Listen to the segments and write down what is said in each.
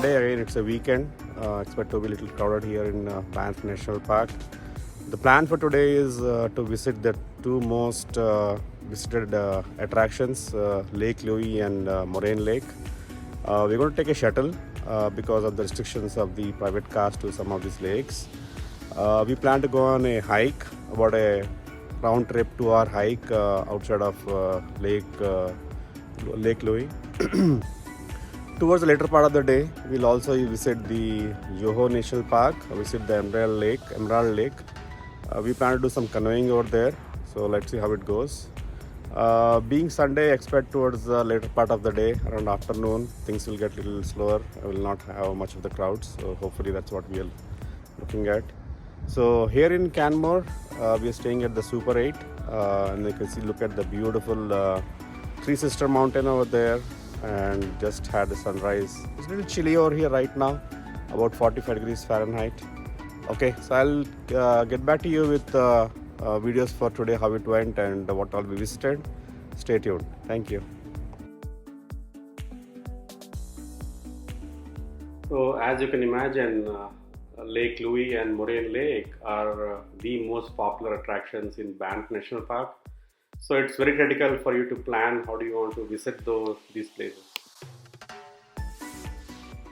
Sunday, again it's a weekend. Expect to be a little crowded here in Banff National Park. The plan for today is to visit the two most visited attractions, Lake Louise and Moraine Lake. We're going to take a shuttle because of the restrictions of the private cars to some of these lakes. We plan to go on a hike, about a round trip 2-hour hike outside of Lake Louise. Towards the later part of the day, we'll also visit the Yoho National Park, visit the Emerald Lake. We plan to do some canoeing over there, so let's see how it goes. Being Sunday, expect towards the later part of the day, around afternoon, things will get a little slower. I will not have much of the crowds, so hopefully that's what we are looking at. So here in Canmore, we are staying at the Super 8, and you can look at the beautiful Three Sister Mountain over there, and just had the sunrise. It's a little chilly over here right now, about 45 degrees Fahrenheit. Okay, so I'll get back to you with videos for today, how it went and what all we visited. Stay tuned. Thank you. So as you can imagine, Lake Louise and Moraine Lake are the most popular attractions in Banff National Park. So it's very critical for you to plan how do you want to visit these places.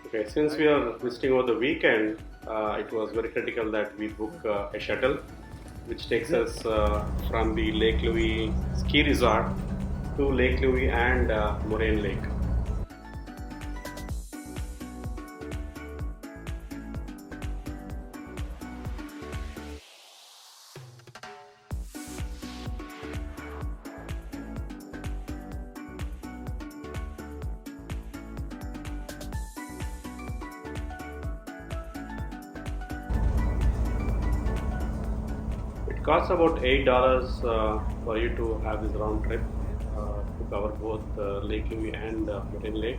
Okay, since we are visiting over the weekend, it was very critical that we book a shuttle which takes us from the Lake Louise ski resort to Lake Louise and Moraine Lake. It costs about $8 for you to have this round trip to cover both Lake Louise and Moraine Lake.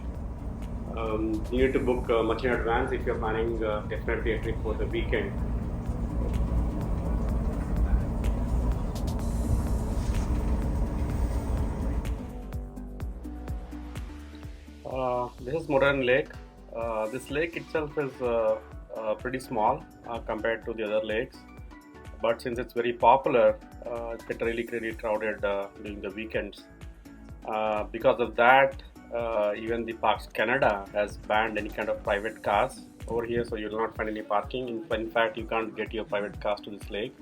You need to book much in advance if you're planning definitely a trip for the weekend. This is Moraine Lake. This lake itself is pretty small compared to the other lakes. But since it's very popular, it gets really crowded during the weekends. Because of that, even the Parks Canada has banned any kind of private cars over here, so you will not find any parking. In fact, you can't get your private cars to this lake.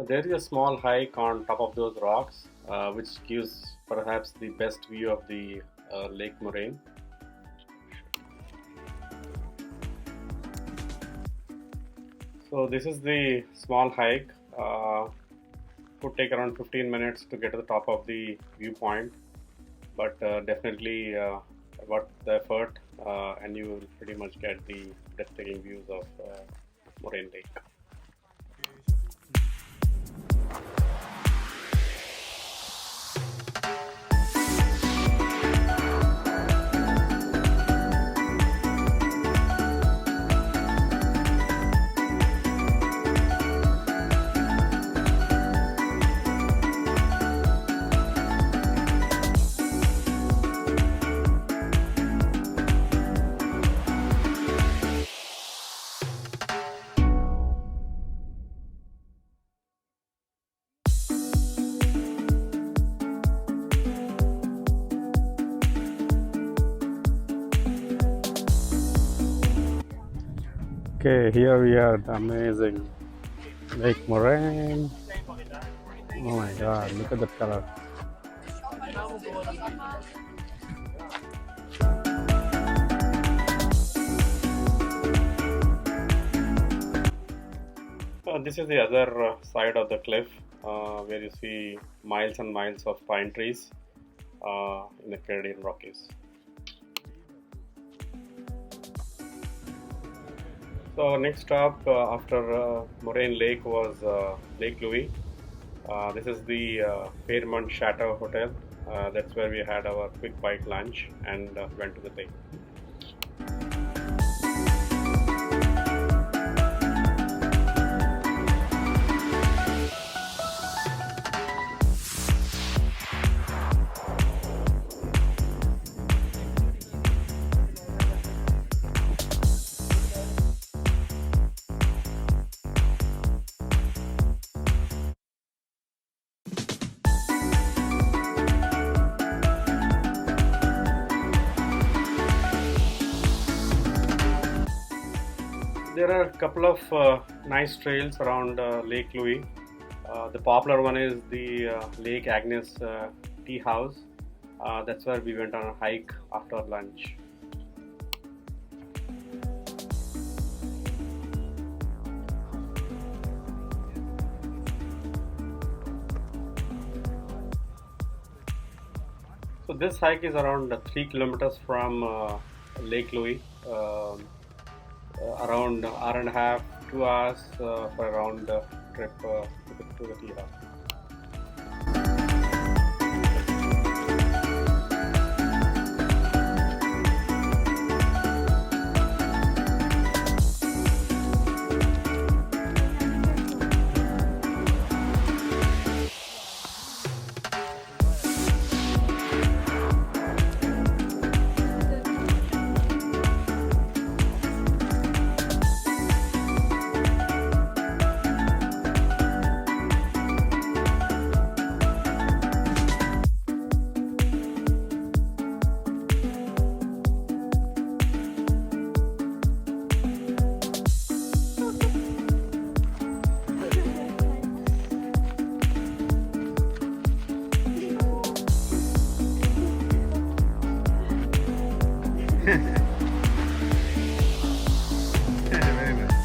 There is a small hike on top of those rocks, which gives perhaps the best view of the Lake Moraine. So this is the small hike. Would take around 15 minutes to get to the top of the viewpoint, but definitely worth the effort, and you will pretty much get the breathtaking views of Moraine Lake. Okay, here we are, the amazing Lake Moraine. Oh my god, look at the color. this is the other side of the cliff where you see miles and miles of pine trees in the Canadian Rockies. So next stop after Moraine Lake was Lake Louise. This is the Fairmont Chateau Hotel. That's where we had our quick bite lunch and went to the lake. There are a couple of nice trails around Lake Louise. The popular one is the Lake Agnes tea house. That's where we went on a hike after lunch. So this hike is around 3 kilometers from Lake Louise. Around hour and a half, 2 hours for a round trip to the tea house. Very nice.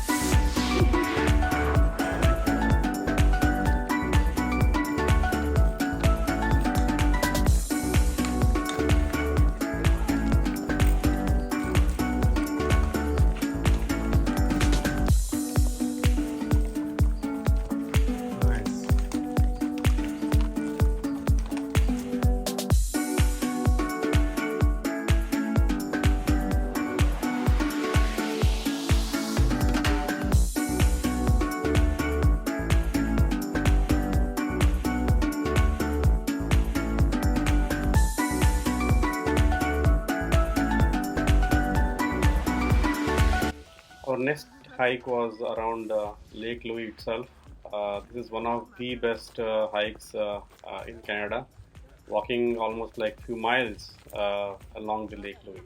Our next hike was around Lake Louise itself. This is one of the best hikes in Canada, walking almost like few miles along the Lake Louise.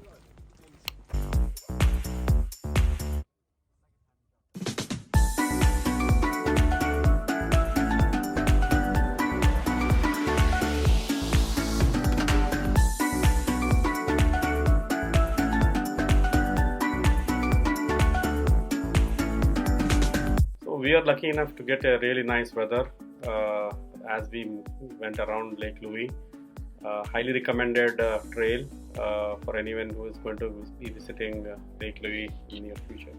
We are lucky enough to get a really nice weather as we went around Lake Louise. Highly recommended trail for anyone who is going to be visiting Lake Louise in the near future.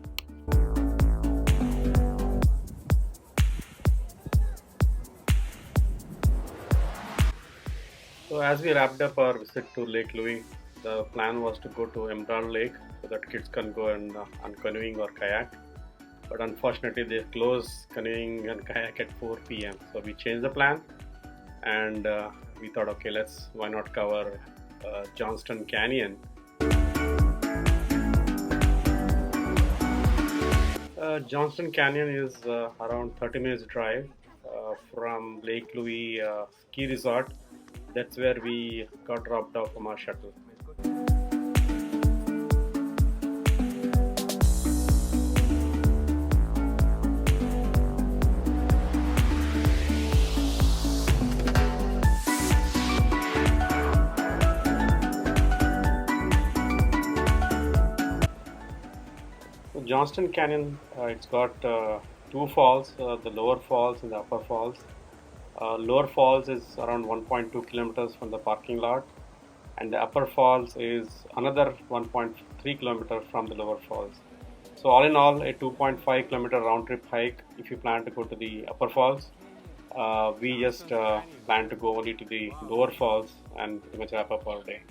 So as we wrapped up our visit to Lake Louise, the plan was to go to Emerald Lake so that kids can go and on canoeing or kayak. But unfortunately they close canoeing and kayak at 4 p.m. So we changed the plan and we thought, okay, why not cover Johnston Canyon. Johnston Canyon is around 30 minutes drive from Lake Louise ski resort. That's where we got dropped off from our shuttle. Johnston Canyon, it's got two falls, the lower falls and the upper falls. Lower falls is around 1.2 kilometers from the parking lot, and the upper falls is another 1.3 kilometers from the lower falls. So all in all, a 2.5 kilometer round trip hike if you plan to go to the upper falls. We just plan to go only to the lower falls and pretty much wrap up our day.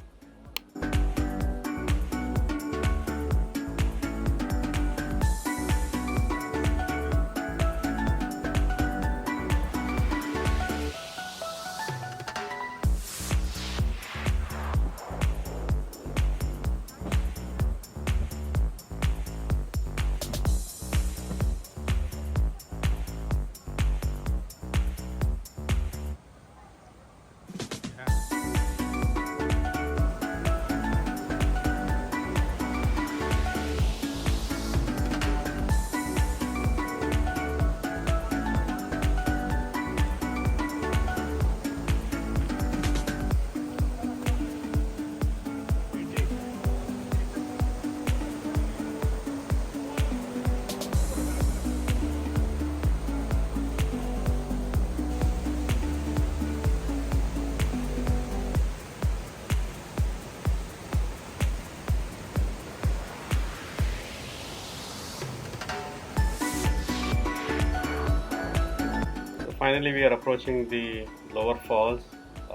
Finally, we are approaching the lower falls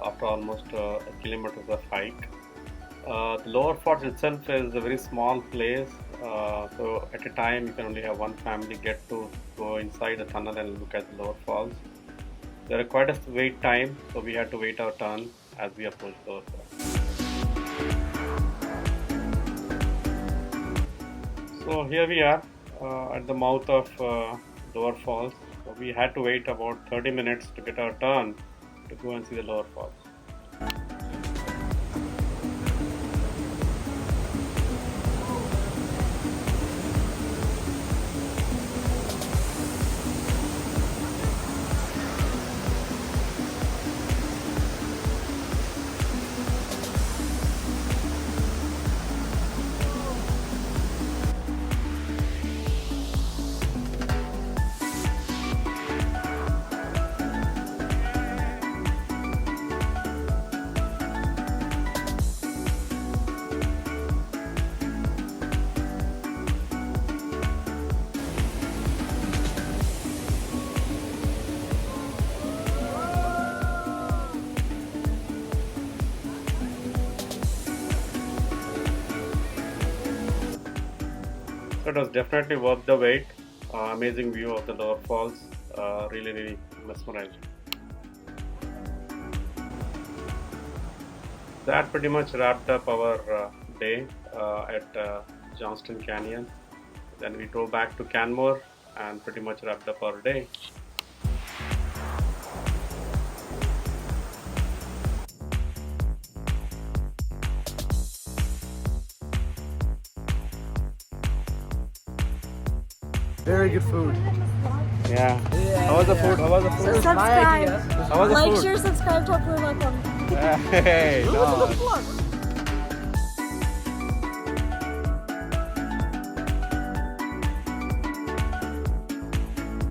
after almost a kilometer of hike. The lower falls itself is a very small place, so at a time you can only have one family get to go inside the tunnel and look at the lower falls. There are quite a wait time, so we had to wait our turn as we approach the lower falls. So here we are at the mouth of lower falls. So we had to wait about 30 minutes to get our turn to go and see the lower falls. So it was definitely worth the wait. Amazing view of the lower falls, really mesmerizing. That pretty much wrapped up our day at Johnston Canyon. Then we drove back to Canmore and pretty much wrapped up our day. Very good food. Yeah. How was the food? How was the food? Subscribe. How was the Like, food? share, subscribe, talk to my Hey, no.